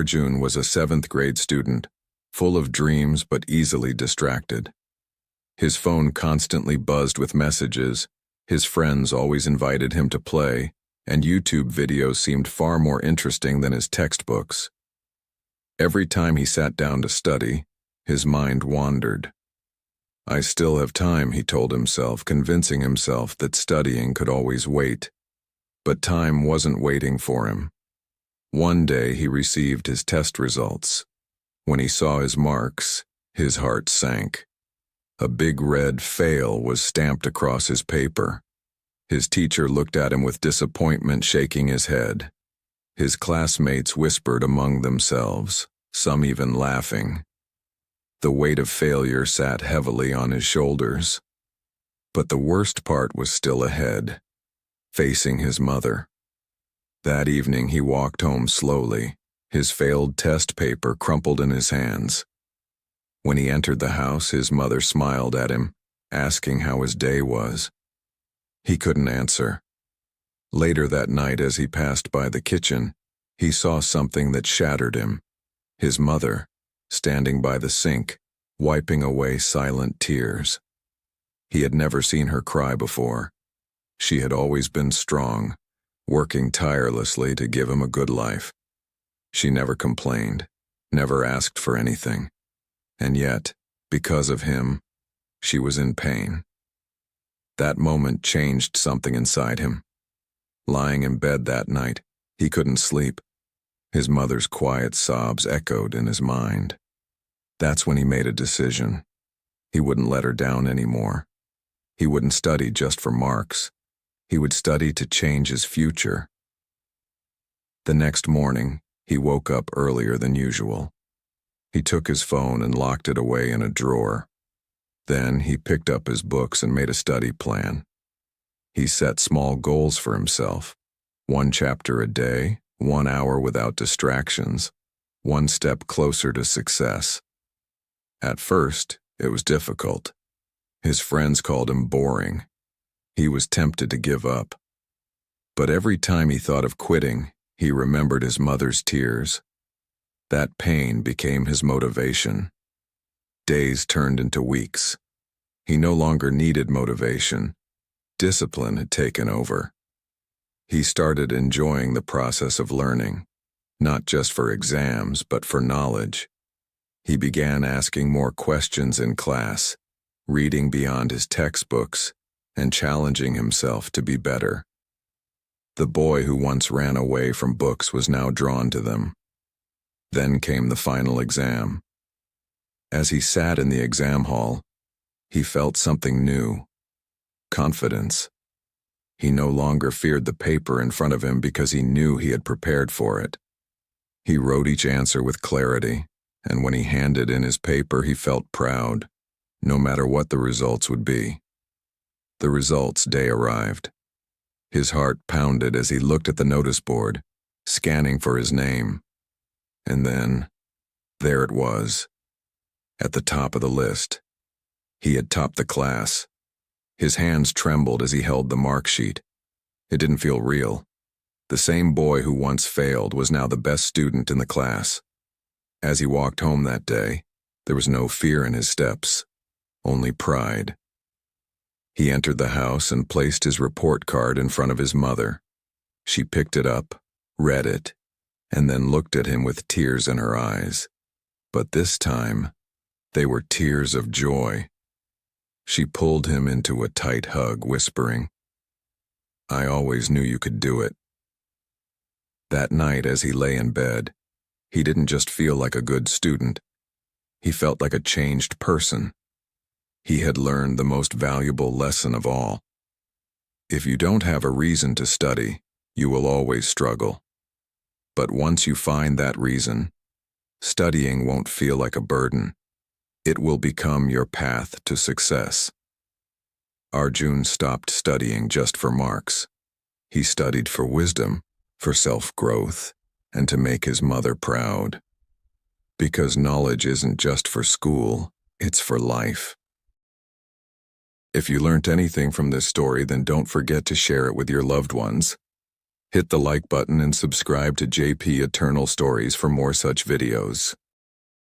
Arjun was a seventh-grade student, full of dreams but easily distracted. His phone constantly buzzed with messages, his friends always invited him to play, and YouTube videos seemed far more interesting than his textbooks. Every time he sat down to study, his mind wandered. "I still have time," he told himself, convincing himself that studying could always wait. But time wasn't waiting for him. One day he received his test results. When he saw his marks, his heart sank. A big red fail was stamped across his paper. His teacher looked at him with disappointment, shaking his head. His classmates whispered among themselves, some even laughing. The weight of failure sat heavily on his shoulders. But the worst part was still ahead, facing his mother. That evening he walked home slowly, his failed test paper crumpled in his hands. When he entered the house, his mother smiled at him, asking how his day was. He couldn't answer. Later that night, as he passed by the kitchen, he saw something that shattered him. His mother, standing by the sink, wiping away silent tears. He had never seen her cry before. She had always been strong, working tirelessly to give him a good life. She never complained, never asked for anything. And yet, because of him, she was in pain. That moment changed something inside him. Lying in bed that night, he couldn't sleep. His mother's quiet sobs echoed in his mind. That's when he made a decision. He wouldn't let her down anymore. He wouldn't study just for marks. He would study to change his future. The next morning, he woke up earlier than usual. He took his phone and locked it away in a drawer. Then he picked up his books and made a study plan. He set small goals for himself. 1 chapter a day, 1 hour without distractions, 1 step closer to success. At first, it was difficult. His friends called him boring. He was tempted to give up. But every time he thought of quitting, he remembered his mother's tears. That pain became his motivation. Days turned into weeks. He no longer needed motivation. Discipline had taken over. He started enjoying the process of learning, not just for exams, but for knowledge. He began asking more questions in class, reading beyond his textbooks, and challenging himself to be better. The boy who once ran away from books was now drawn to them. Then came the final exam. As he sat in the exam hall, he felt something new: confidence. He no longer feared the paper in front of him because he knew he had prepared for it. He wrote each answer with clarity, and when he handed in his paper, he felt proud, no matter what the results would be. The results day arrived. His heart pounded as he looked at the notice board, scanning for his name. And then, there it was, at the top of the list. He had topped the class. His hands trembled as he held the mark sheet. It didn't feel real. The same boy who once failed was now the best student in the class. As he walked home that day, there was no fear in his steps, only pride. He entered the house and placed his report card in front of his mother. She picked it up, read it, and then looked at him with tears in her eyes. But this time, they were tears of joy. She pulled him into a tight hug, whispering, "I always knew you could do it." That night, as he lay in bed, he didn't just feel like a good student. He felt like a changed person. He had learned the most valuable lesson of all. If you don't have a reason to study, you will always struggle. But once you find that reason, studying won't feel like a burden. It will become your path to success. Arjun stopped studying just for marks. He studied for wisdom, for self-growth, and to make his mother proud. Because knowledge isn't just for school, it's for life. If you learned anything from this story, then don't forget to share it with your loved ones. Hit the like button and subscribe to JP Eternal Stories for more such videos.